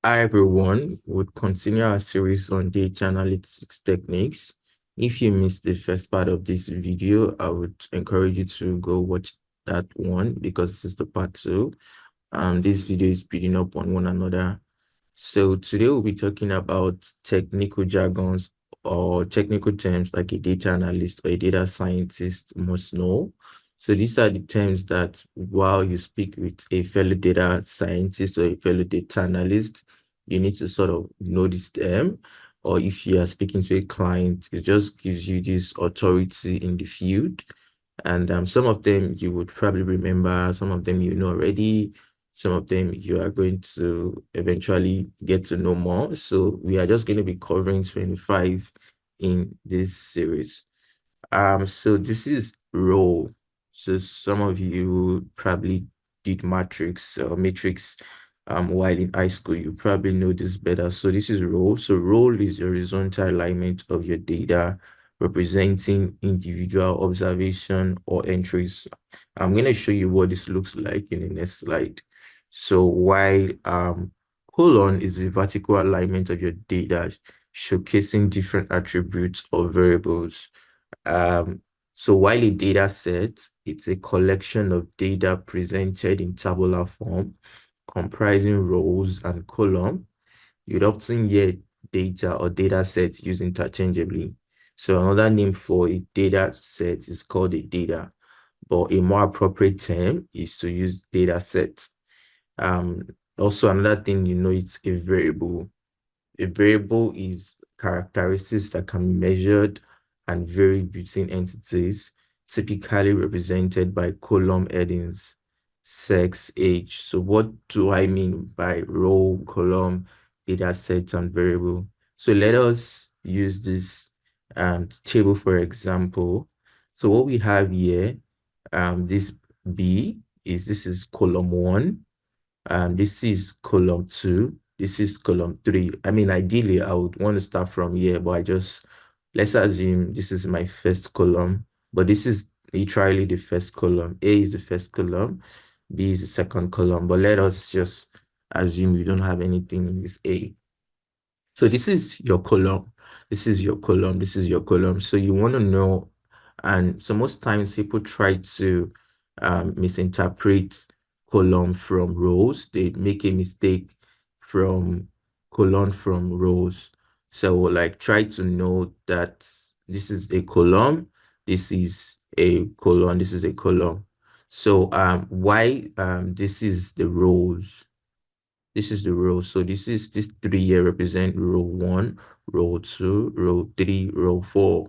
Hi everyone, we'll continue our series on data analytics techniques. If you missed the first part of this video, I would encourage you to go watch that one because this is the part two. This video is building up on one another. So today we'll be talking about technical jargons or technical terms like a data analyst or a data scientist must know. So these are the terms that while you speak with a fellow data scientist or a fellow data analyst, you need to sort of know this term. Or if you are speaking to a client, it just gives you this authority in the field. And some of them you would probably remember, some of them you know already, some of them you are going to eventually get to know more. So we are just going to be covering 25 in this series. So this is role. So some of you probably did matrix or matrix while in high school. You probably know this better. So this is role. So role is the horizontal alignment of your data representing individual observation or entries. I'm going to show you what this looks like in the next slide. So while colon is the vertical alignment of your data showcasing different attributes or variables. Um, so while a data set, it's a collection of data presented in tabular form, comprising rows and columns. You'd often hear data or data sets used interchangeably. So another name for a data set is called a data, but a more appropriate term is to use data set. Um, Also another thing, it's a variable. A variable is characteristics that can be measured and vary between entities, typically represented by column headings, sex, age. So what do I mean by row, column, data set, and variable? So let us use this table for example. So what we have here, this this is column 1, this is column 2. This is column 3. I mean, ideally, I would want to start from here, but let's assume this is my first column, but this is literally the first column. A is the first column, B is the second column, but let us just assume you don't have anything in this A. So this is your column. This is your column. This is your column. So you want to know, and so most times people try to misinterpret column from rows. They make a mistake from column from rows. So like try to know that this is a column, this is a column, this is a column. So why this is the rows. This is the row. So this 3 here represent row 1, row 2, row 3, row 4.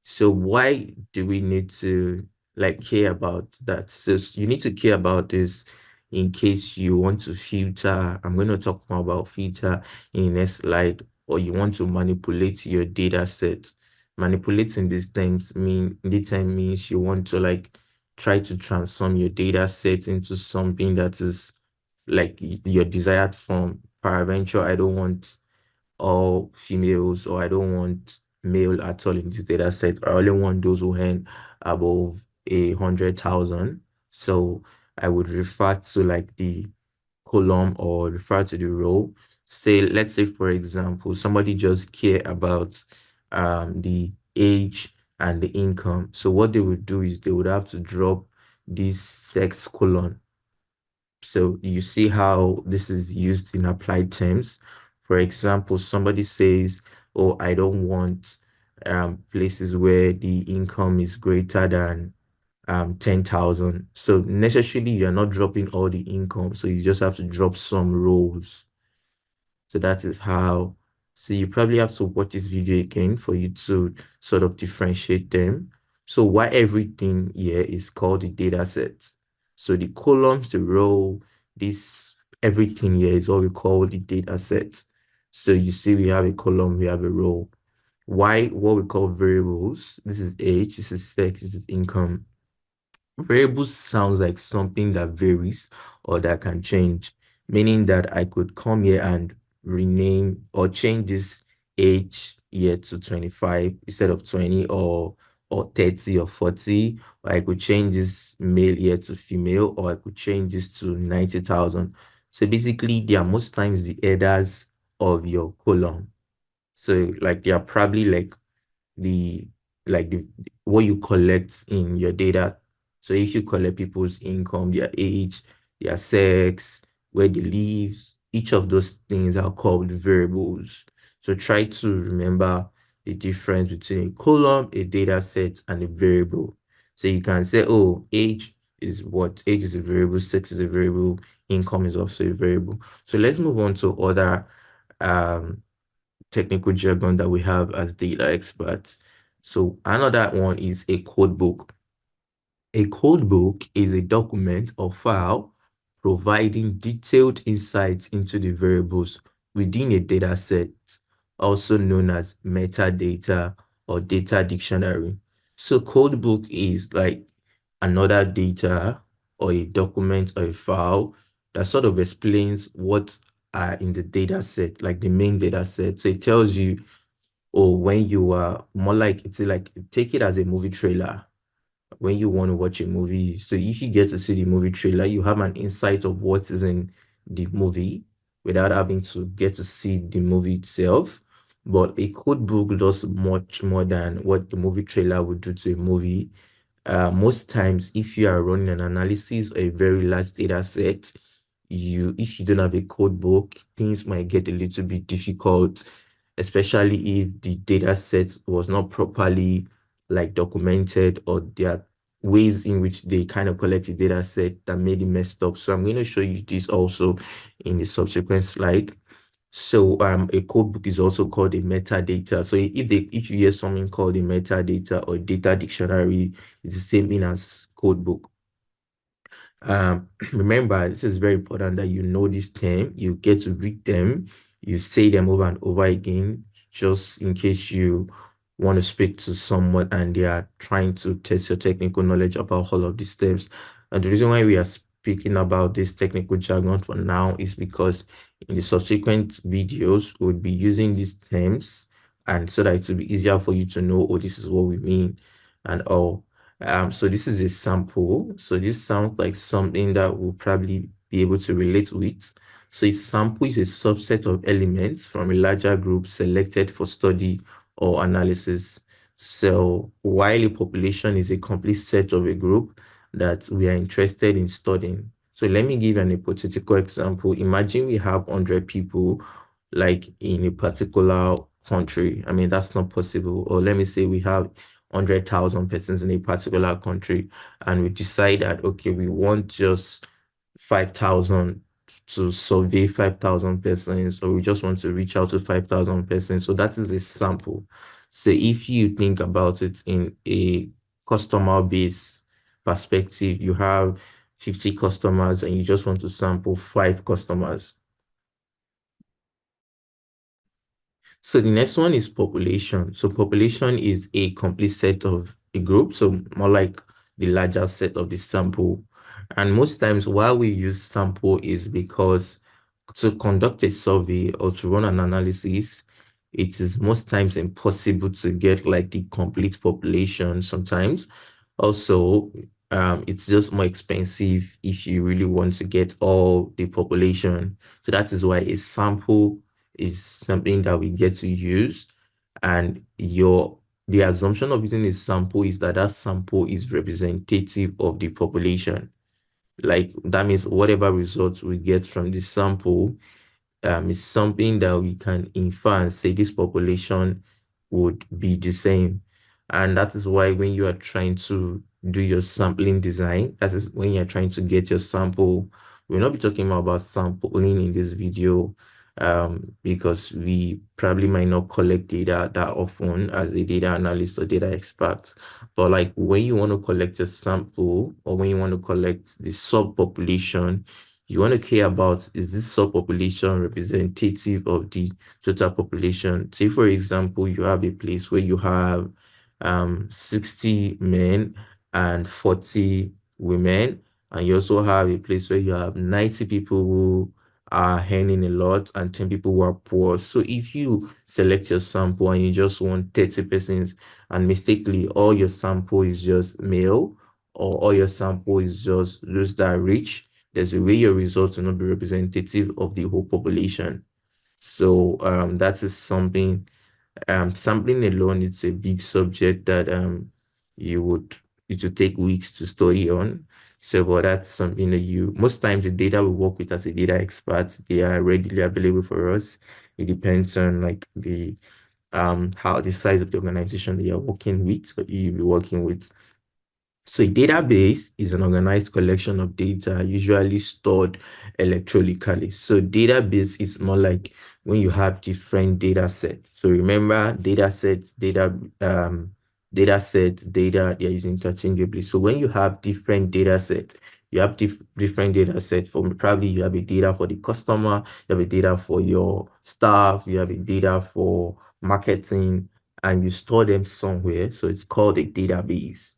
So why do we need to like care about that? So you need to care about this in case you want to filter. I'm going to talk more about filter in the next slide, or you want to manipulate your data set. Manipulating these terms means you want to like try to transform your data set into something that is like your desired form. Peradventure, I don't want all females, or I don't want male at all in this data set. I only want those who earn above 100,000. So I would refer to like the column or refer to the row. Say, let's say for example, somebody just care about the age and the income. So what they would do is they would have to drop this sex colon. So you see how this is used in applied terms. For example, somebody says, oh, I don't want places where the income is greater than 10,000. So necessarily you're not dropping all the income. So you just have to drop some rows. So that is how. So you probably have to watch this video again for you to sort of differentiate them. So why everything here is called the data set. So the columns, the row, this everything here is what we call the data set. So you see we have a column, we have a row. Why what we call variables? This is age, this is sex, this is income. Variables sounds like something that varies or that can change, meaning that I could come here and rename or change this age here to 25 instead of 20, or 30 or 40, or I could change this male here to female, or I could change this to 90,000. So basically, they are most times the headers of your column. So like they are probably the the what you collect in your data. So if you collect people's income, their age, their sex, where they live, each of those things are called variables. So try to remember the difference between a column, a data set, and a variable. So you can say, oh, age is what? Age is a variable, sex is a variable, income is also a variable. So let's move on to other um technical jargon that we have as data experts. So another one is a code book. A code book is a document or file providing detailed insights into the variables within a data set, also known as metadata or data dictionary. So code book is like another data or a document or a file that sort of explains what are in the data set, like the main data set. So it tells you, or when you are more like, it's like, take it as a movie trailer when you want to watch a movie. So if you get to see the movie trailer, you have an insight of what is in the movie without having to get to see the movie itself. But a code book does much more than what the movie trailer would do to a movie. Most times, if you are running an analysis or a very large data set, if you don't have a code book, things might get a little bit difficult, especially if the data set was not properly like documented, or there are ways in which they kind of collect the data set that made it messed up. So I'm going to show you this also in the subsequent slide. So a code book is also called a metadata. So if you hear something called a metadata or data dictionary, it's the same thing as code book. Remember, this is very important that you know this term, you get to read them, you say them over and over again, just in case you want to speak to someone and they are trying to test your technical knowledge about all of these steps. And the reason why we are speaking about this technical jargon for now is because in the subsequent videos, we'll be using these terms, and so that it will be easier for you to know, oh, this is what we mean and all. So this is a sample. So this sounds like something that we'll probably be able to relate with. So a sample is a subset of elements from a larger group selected for study or analysis. So while a population is a complete set of a group that we are interested in studying. So let me give an hypothetical example. Imagine we have 100 people like in a particular country. I mean, that's not possible. Or let me say we have 100,000 persons in a particular country, and we decide that, okay, we want just 5,000 to survey 5,000 persons, or we just want to reach out to 5,000 persons. So that is a sample. So if you think about it in a customer base perspective, you have 50 customers and you just want to sample 5 customers. So the next one is population. So population is a complete set of a group, so more like the larger set of the sample. And most times why we use sample is because to conduct a survey or to run an analysis, it is most times impossible to get like the complete population sometimes. Also, it's just more expensive if you really want to get all the population. So that is why a sample is something that we get to use. And the assumption of using a sample is that that sample is representative of the population. Like that means whatever results we get from this sample is something that we can infer and say this population would be the same. And that is why when you are trying to do your sampling design, that is when you're trying to get your sample, we'll not be talking about sampling in this video, because we probably might not collect data that often as a data analyst or data expert. But like when you want to collect your sample, or when you want to collect the subpopulation, you want to care about, is this subpopulation representative of the total population? Say, for example, you have a place where you have 60 men and 40 women, and you also have a place where you have 90 people who are earning a lot and 10 people who are poor. So if you select your sample and you just want 30 persons, and mistakenly all your sample is just male, or all your sample is just those that are rich, there's a way your results will not be representative of the whole population. So that is something sampling alone, it's a big subject that you would it would take weeks to study on. So, but that's something that you most times the data we work with as a data expert, they are readily available for us. It depends on like the how the size of the organization that you're working with or you'll be working with. So a database is an organized collection of data usually stored electronically. So database is more like when you have different data sets. So remember data sets, data sets, data they're used interchangeably. So when you have different data sets, you have different data sets for probably you have a data for the customer, you have a data for your staff, you have a data for marketing, and you store them somewhere. So it's called a database.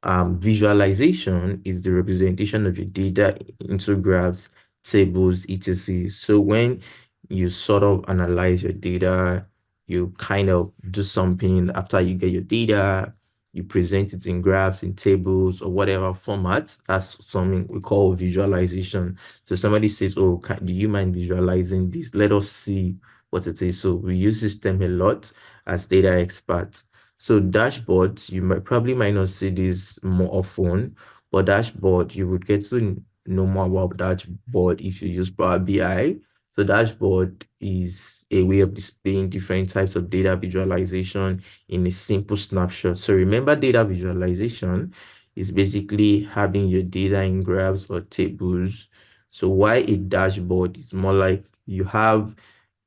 Visualization is the representation of your data into graphs, tables, etc. So when you sort of analyze your data, you kind of do something after you get your data, you present it in graphs, in tables, or whatever format. That's something we call visualization. So somebody says, "Oh, do you mind visualizing this? Let us see what it is." So we use this term a lot as data experts. So dashboards, you might not see this more often, but dashboard, you would get to know more about dashboard if you use Power BI. So dashboard is a way of displaying different types of data visualization in a simple snapshot. So remember, data visualization is basically having your data in graphs or tables. So why a dashboard is more like you have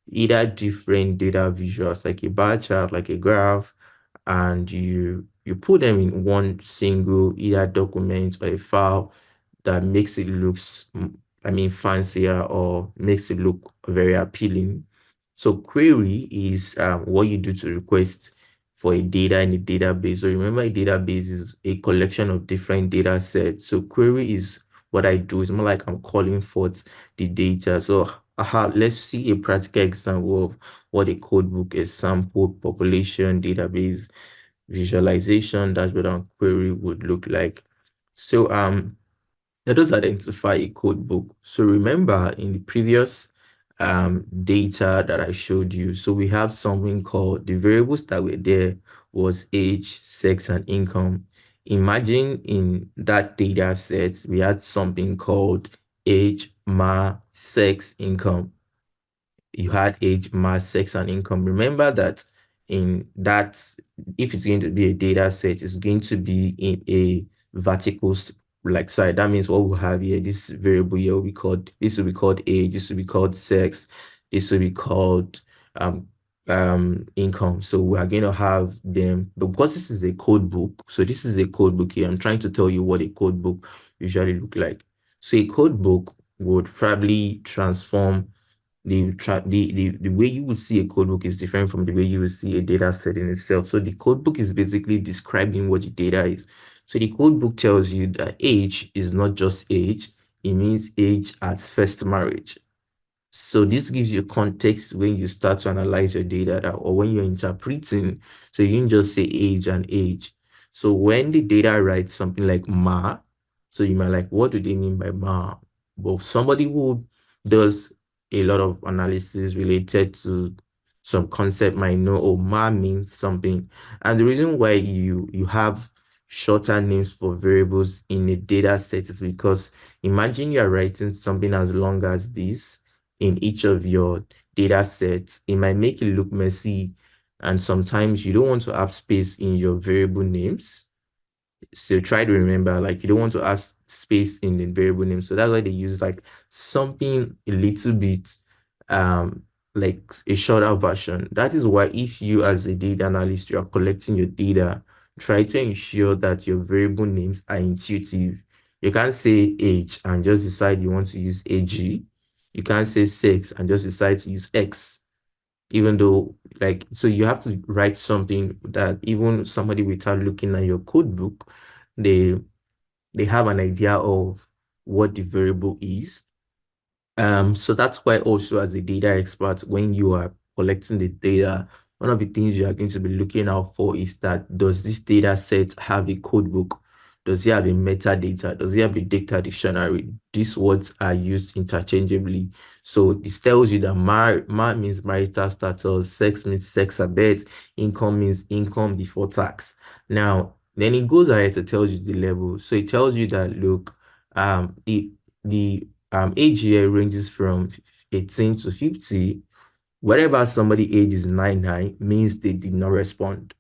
either different data visuals like a bar chart, like a graph, and you put them in one single either document or a file that makes it looks fancier or makes it look very appealing. So query is what you do to request for a data in a database. So remember, a database is a collection of different data sets. So query is what I do. It's more like I'm calling forth the data. So let's see a practical example of what a codebook, a sample population database visualization dashboard and query would look like. So let us identify a code book. So remember in the previous data that I showed you, so we have something called the variables that were there was age, sex, and income. Imagine in that data set, we had something called age, sex, income. You had age, mass, sex, and income. Remember that in that, if it's going to be a data set, it's going to be in a vertical like side. That means what we have here, this variable here will be called, this will be called age, this will be called sex, this will be called um income. So we are going to have them, but because this is a code book, so this is a code book here. I'm trying to tell you what a code book usually look like. So a code book would probably transform the way you would see a codebook is different from the way you would see a data set in itself. So the codebook is basically describing what the data is. So the codebook tells you that age is not just age, it means age at first marriage. So this gives you context when you start to analyze your data or when you're interpreting. So you can just say age and age. So when the data writes something like ma, so you might like, what do they mean by ma? But somebody who does a lot of analysis related to some concept might know, oh, ma means something. And the reason why you have shorter names for variables in a data set is because imagine you're writing something as long as this in each of your data sets, it might make it look messy. And sometimes you don't want to have space in your variable names. So try to remember, like you don't want to have space in the variable name. So that's why they use like something a little bit like a shorter version. That is why if you as a data analyst, you are collecting your data, try to ensure that your variable names are intuitive. You can't say age and just decide you want to use AG. You can't say sex and just decide to use X, even though like, so you have to write something that even somebody without looking at your code book, they they have an idea of what the variable is. So that's why also as a data expert, when you are collecting the data, one of the things you are going to be looking out for is that does this data set have a code book? Does it have a metadata? Does it have a data dictionary? These words are used interchangeably. So this tells you that mar means marital status, sex means sex abet, income means income before tax. Now, then it goes ahead to tell you the level. So it tells you that look, the age here ranges from 18 to 50. Whatever somebody age is 99 means they did not respond.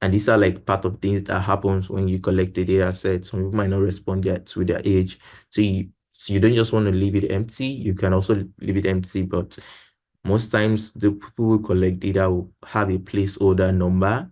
And these are like part of things that happens when you collect the data set. Some people might not respond yet with their age. So you don't just want to leave it empty. You can also leave it empty, but most times the people who collect data will have a placeholder number,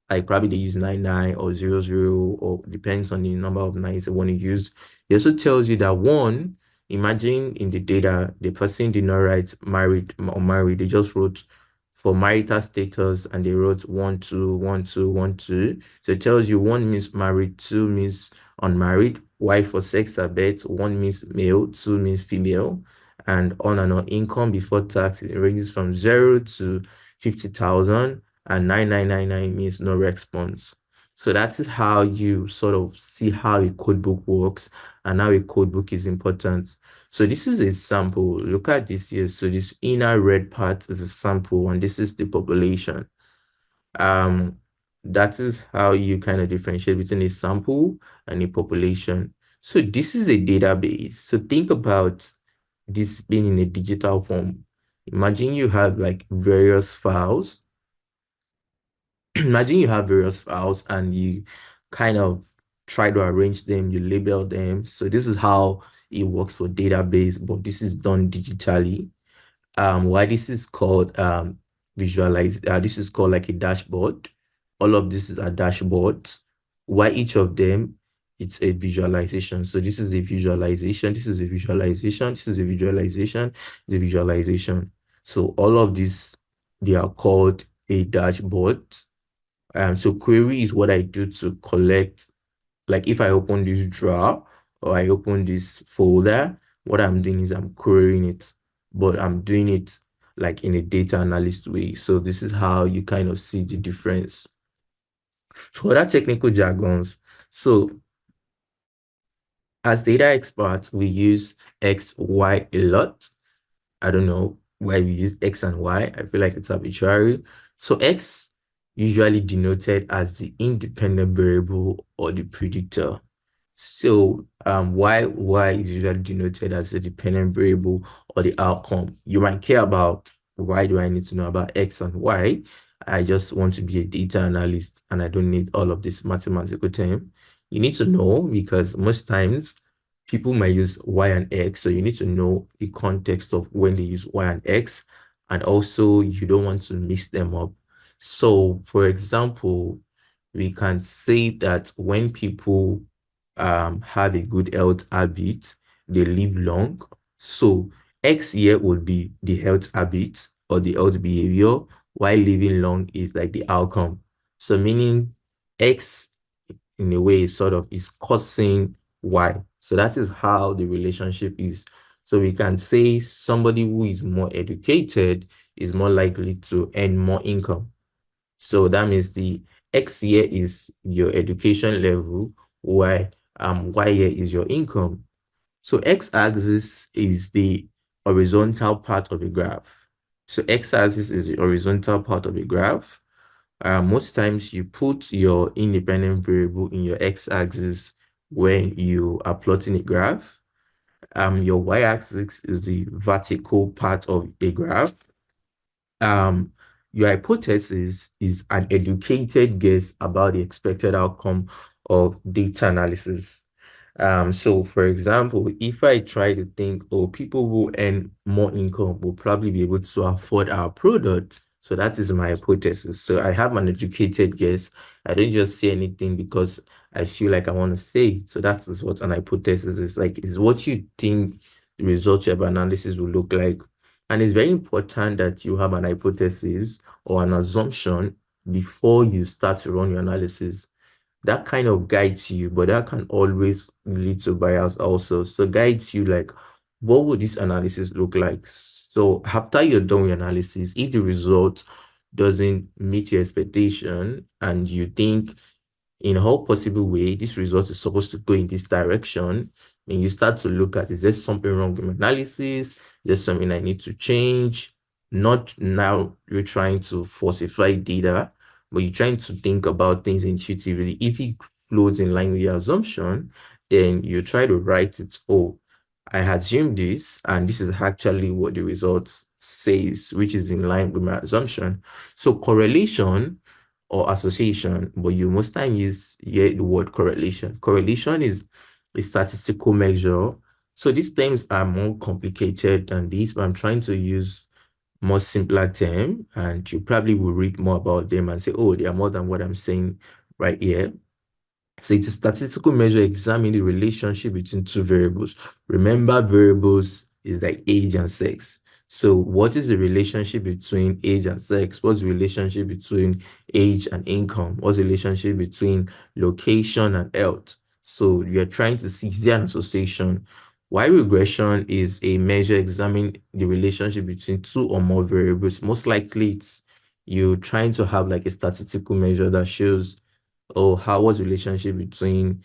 like probably they use 99 or 00, or depends on the number of nines they want to use. It also tells you that one, imagine in the data, the person did not write married or married, they just wrote for marital status and they wrote 1, 2, 1, 2, 1, 2. So it tells you one means married, two means unmarried, Y for sex abet, one means male, two means female, and on and on. Income before tax, it ranges from 0 to 50,000, and 9999 means no response. So that is how you sort of see how a code book works and how a code book is important. So this is a sample. Look at this here. So this inner red part is a sample, and this is the population. Um, that is how you kind of differentiate between a sample and a population. So this is a database. So think about this being in a digital form. Imagine you have like various files. Imagine you have various files and you kind of try to arrange them, you label them. So this is how it works for database, but this is done digitally. Why this is called visualize, this is called like a dashboard. All of this is a dashboard. Why each of them, it's a visualization. So this is a visualization, this is a visualization, this is a visualization, this is a visualization. So all of this, they are called a dashboard. So query is what I do to collect, like if I open this drawer or I open this folder, what I'm doing is I'm querying it, but I'm doing it like in a data analyst way. So this is how you kind of see the difference. So other technical jargons. So as data experts, we use X, Y a lot. I don't know why we use X and Y. I feel like it's arbitrary. So X usually denoted as the independent variable or the predictor. So Y is usually denoted as the dependent variable or the outcome. You might care about why do I need to know about X and Y. I just want to be a data analyst and I don't need all of this mathematical term. You need to know because most times people might use Y and X. So you need to know the context of when they use Y and X. And also you don't want to mix them up. So for example, we can say that when people have a good health habit, they live long. So X here would be the health habit or the health behavior, while living long is like the outcome. So meaning X in a way sort of is causing Y. So that is how the relationship is. So we can say somebody who is more educated is more likely to earn more income. So that means the X here is your education level, Y here is your income. So X-axis is the horizontal part of the graph. So X-axis is the horizontal part of the graph. Most times you put your independent variable in your X-axis when you are plotting a graph. Your Y-axis is the vertical part of a graph. Um, your hypothesis is an educated guess about the expected outcome of data analysis. So for example, if I try to think, oh, people who earn more income will probably be able to afford our product. So that is my hypothesis. So I have an educated guess. I don't just say anything because I feel like I want to say it. So that is what an hypothesis is like. Is what you think the result of analysis will look like. And it's very important that you have an hypothesis or an assumption before you start to run your analysis. That kind of guides you, but that can always lead to bias also. So guides you like, what would this analysis look like? So after you're done with analysis, if the result doesn't meet your expectation and you think in all possible way, this result is supposed to go in this direction. And you start to look at, is there something wrong with my analysis? Is there something I need to change? Not now you're trying to falsify data, but you're trying to think about things intuitively. If it flows in line with your assumption, then you try to write it, oh, I assume this, and this is actually what the result says, which is in line with my assumption. So correlation or association, but you most time use the word correlation. Correlation is a statistical measure. So these terms are more complicated than this, but I'm trying to use more simpler term, and you probably will read more about them and say, oh, they are more than what I'm saying right here. So it's a statistical measure examining the relationship between two variables. Remember, variables is like age and sex. So what is the relationship between age and sex? What's the relationship between age and income? What's the relationship between location and health? So you're trying to see, is there an association? Why regression is a measure examining the relationship between two or more variables. Most likely it's you trying to have like a statistical measure that shows or how was the relationship between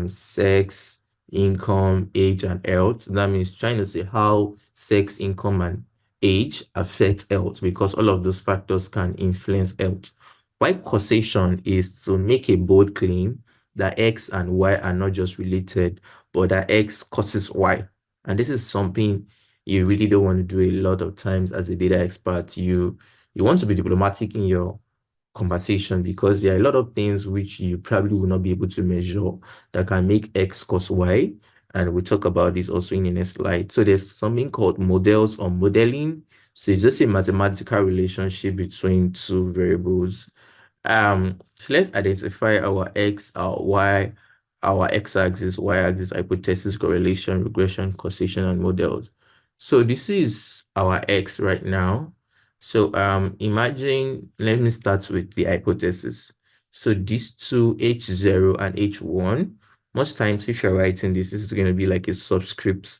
sex, income, age, and health. That means trying to say how sex, income, and age affect health because all of those factors can influence health. Why causation is to make a bold claim that X and Y are not just related, but that X causes Y. And this is something you really don't want to do a lot of times as a data expert. You want to be diplomatic in your conversation because there are a lot of things which you probably will not be able to measure that can make X cause Y. And we'll talk about this also in the next slide. So there's something called models or modeling. So it's just a mathematical relationship between two variables. So let's identify our X, our Y, our X-axis, Y-axis, hypothesis, correlation, regression, causation, and models. So this is our X right now. So imagine, let me start with the hypothesis. So these two, H0 and H1, most times if you're writing this is going to be like a subscript,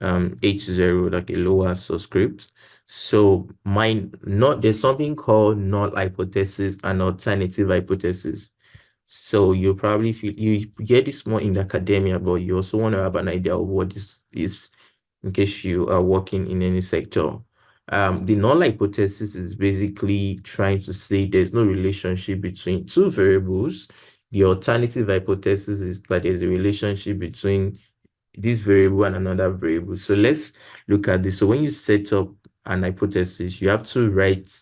H0, like a lower subscript. So mine, not there's something called null hypothesis and alternative hypothesis. So you probably feel you get this more in academia, but you also want to have an idea of what this is in case you are working in any sector. The null hypothesis is basically trying to say there's no relationship between two variables. The alternative hypothesis is that there's a relationship between this variable and another variable. So let's look at this. So when you set up an hypothesis, you have to write,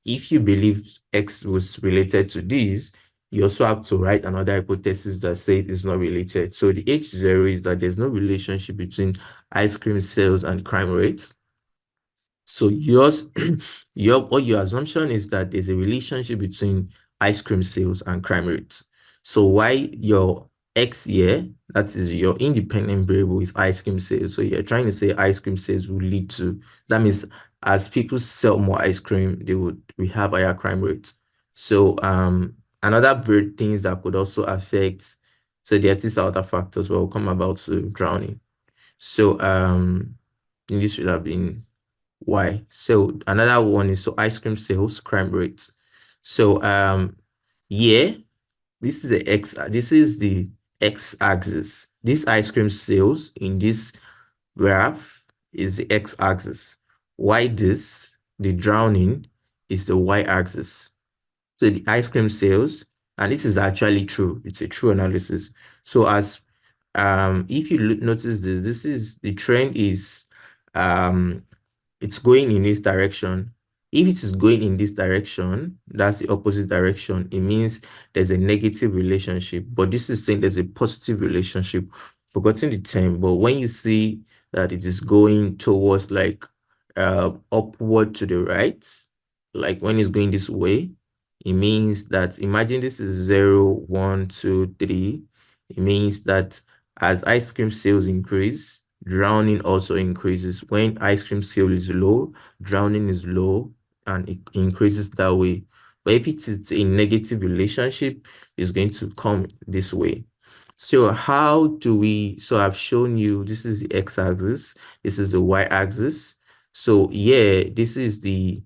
if you believe X was related to this, you also have to write another hypothesis that says it's not related. So the H0 is that there's no relationship between ice cream sales and crime rates. So yours, your assumption is that there's a relationship between ice cream sales and crime rates. So why your X here, that is your independent variable, is ice cream sales. So you're trying to say ice cream sales will lead to, that means as people sell more ice cream, we have higher crime rates. So another bird things that could also affect, so there are these other factors will come about to drowning. So this should have been why. So another one is so ice cream sales, crime rates. So yeah, this is the x-axis. This ice cream sales in this graph is the x-axis. Why this? The drowning is the y-axis. So the ice cream sales, and this is actually true. It's a true analysis. So as if you notice this, this is the trend is it's going in this direction. If it is going in this direction, that's the opposite direction. It means there's a negative relationship, but this is saying there's a positive relationship. Forgotten the term, but when you see that it is going towards like upward to the right, like when it's going this way, it means that imagine this is 0, 1, 2, 3. It means that as ice cream sales increase, drowning also increases. When ice cream sale is low, drowning is low, and it increases that way. But if it is a negative relationship, it's going to come this way. So how do we, so I've shown you, this is the x-axis, this is the y-axis. So yeah, this is the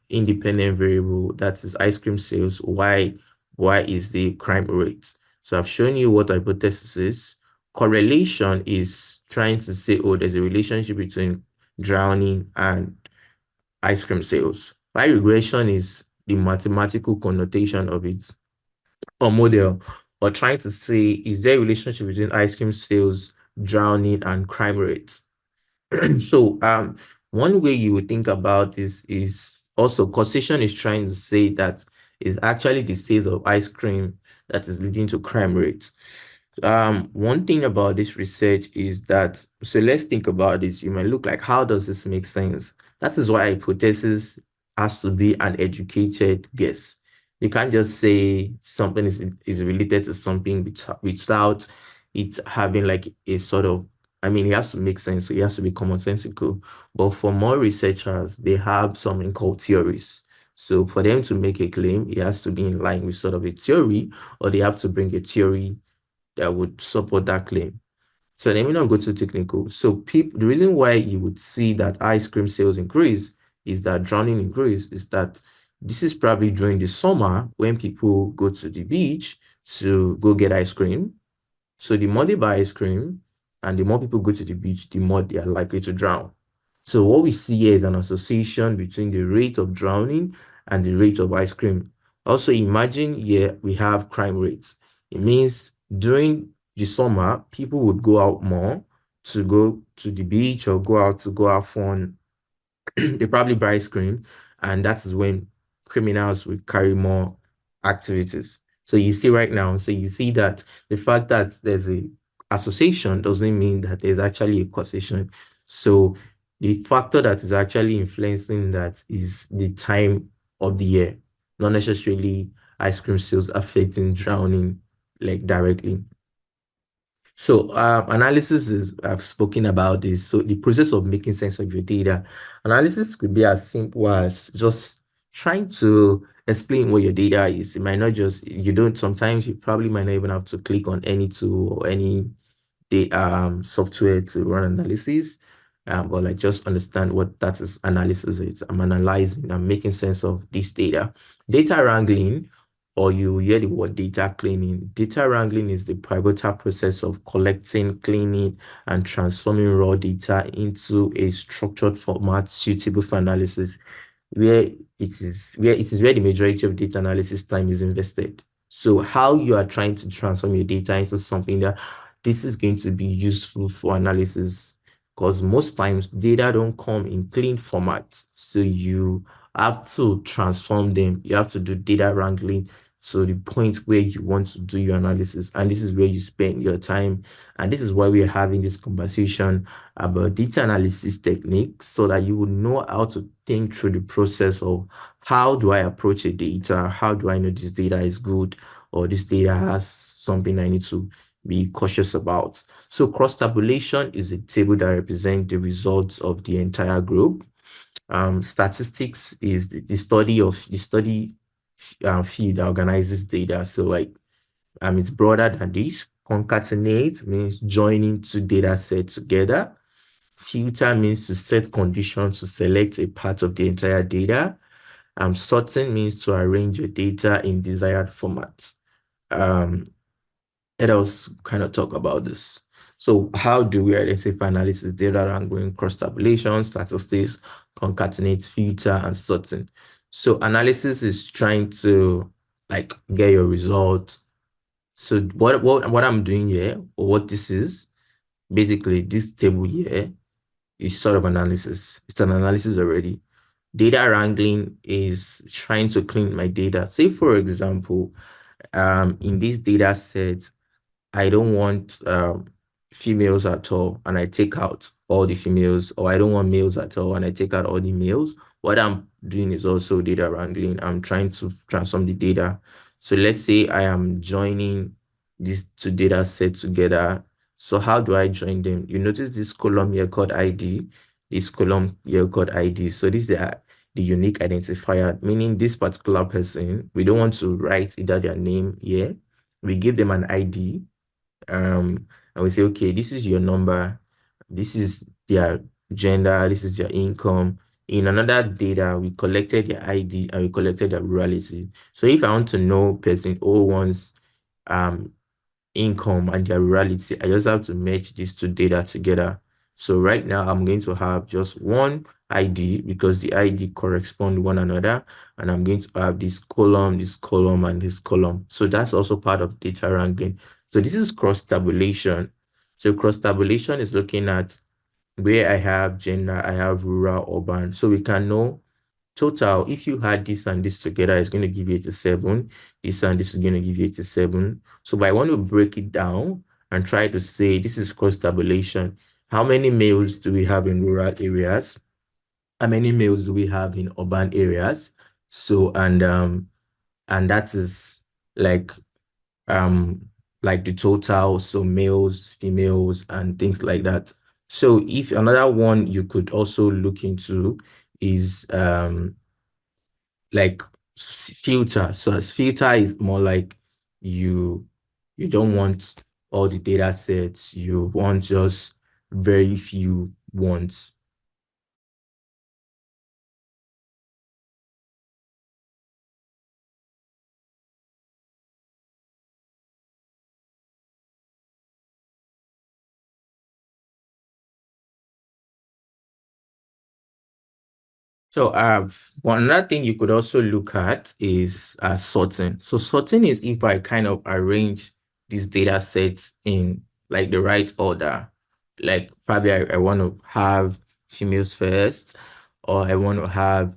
independent variable, that is ice cream sales. Why why is the crime rate. So I've shown you what hypothesis is. Correlation is trying to say, oh, there's a relationship between drowning and ice cream sales. While regression is the mathematical connotation of it or model, or trying to say, is there a relationship between ice cream sales, drowning, and crime rates? So one way you would think about this is also causation is trying to say that it's actually the sales of ice cream that is leading to crime rates. One thing about this research is that, so let's think about this. You might look like, how does this make sense? That is why hypothesis has to be an educated guess. You can't just say something is related to something without it having like a sort of, I mean, it has to make sense, so it has to be commonsensical. But for more researchers, they have something called theories. So for them to make a claim, it has to be in line with sort of a theory, or they have to bring a theory that would support that claim. So let me not go too technical. So people, the reason why you would see that ice cream sales increase is that drowning increase is that this is probably during the summer when people go to the beach to go get ice cream. So the more they buy ice cream and the more people go to the beach, the more they are likely to drown. So what we see here is an association between the rate of drowning and the rate of ice cream. Also, imagine here we have crime rates. It means during the summer, people would go out more to go to the beach or go out to go have fun. They probably buy ice cream, and that is when criminals will carry more activities. So you see right now, so you see that the fact that there's a association doesn't mean that there's actually a causation. So the factor that is actually influencing that is the time of the year, not necessarily ice cream sales affecting drowning like directly. So analysis is, I've spoken about this. So the process of making sense of your data, analysis could be as simple as just trying to explain what your data is. It might not just, you don't, sometimes you probably might not even have to click on any tool or any the software to run analysis, or like just understand what that is analysis is. I'm analyzing, I'm making sense of this data. Data wrangling, or you hear the word data cleaning. Data wrangling is the pivotal process of collecting, cleaning, and transforming raw data into a structured format suitable for analysis, where the majority of data analysis time is invested. So how you are trying to transform your data into something that this is going to be useful for analysis, because most times data don't come in clean format. So you have to transform them. You have to do data wrangling to the point where you want to do your analysis. And this is where you spend your time. And this is why we are having this conversation about data analysis techniques, so that you would know how to think through the process of, how do I approach a data? How do I know this data is good, or this data has something I need to be cautious about? So cross-tabulation is a table that represents the results of the entire group. Statistics is the study of the study field that organizes data. So like it's broader than this. Concatenate means joining two data sets together. Filter means to set conditions to select a part of the entire data. Sorting means to arrange your data in desired formats. Um, Let us kind of talk about this. So how do we identify analysis, data wrangling, cross-tabulation, statistics, concatenate, filter, and sorting? So analysis is trying to like get your result. So what I'm doing here, or what this is, basically this table here is sort of analysis. It's an analysis already. Data wrangling is trying to clean my data. Say, for example, in this data set, I don't want females at all, and I take out all the females, or I don't want males at all, and I take out all the males. What I'm doing is also data wrangling. I'm trying to transform the data. So let's say I am joining these two data sets together. So how do I join them? You notice this column here called ID, this column here called ID. So this is the unique identifier, meaning this particular person, we don't want to write either their name here. We give them an ID, and we say, okay, this is your number, this is their gender, this is their income, in another data, we collected their ID and we collected their rurality. So if I want to know person O1's um income and their rurality, I just have to merge these two data together. So right now I'm going to have just one ID because the ID correspond one another, and I'm going to have this column, and this column. So that's also part of data wrangling. So this is cross tabulation. So cross tabulation is looking at where I have gender, I have rural, urban. So we can know total, if you had this and this together, it's going to give you 87. This and this is going to give you 87. So but I want to break it down and try to say this is cross tabulation. How many males do we have in rural areas? How many males do we have in urban areas? So and that is like um like the total, so males, females, and things like that. So if another one you could also look into is like filter. So as filter is more like you you don't want all the data sets, you want just very few ones. So one other thing you could also look at is sorting. So sorting is if I kind of arrange these data sets in like the right order. Like probably I want to have females first, or I want to have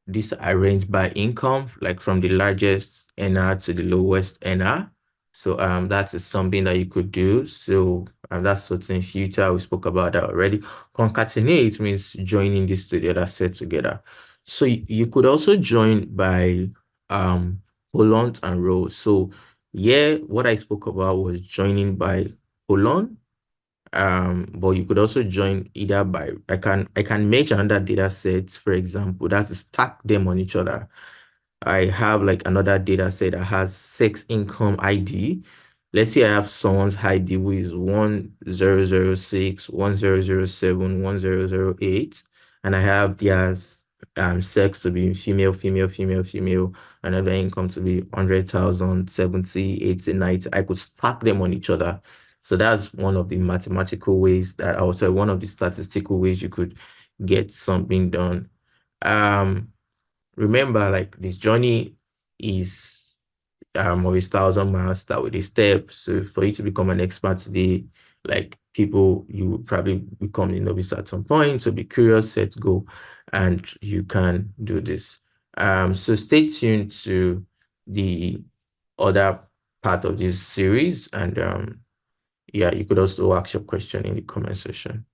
this arranged by income, like from the largest earner to the lowest earner. So that is something that you could do. So that's certain future. We spoke about that already. Concatenate means joining this to the other set together. So you could also join by colon and row. So yeah, what I spoke about was joining by colon, but you could also join either by I can make another data set, for example, that is stack them on each other. I have like another data set that has sex income ID. Let's say I have someone's ID who is 1006, 1007, 1008, and I have their sex to be female, female, female, female, and then income to be 100,000, 70, 80, 90. I could stack them on each other. So that's one of the mathematical ways that also one of the statistical ways you could get something done. Um, Remember, like this journey is always 1,000 miles start with a step. So for you to become an expert today, like people, you will probably become a novice at some point. So be curious, set go, and you can do this. So stay tuned to the other part of this series, and yeah, you could also ask your question in the comment section.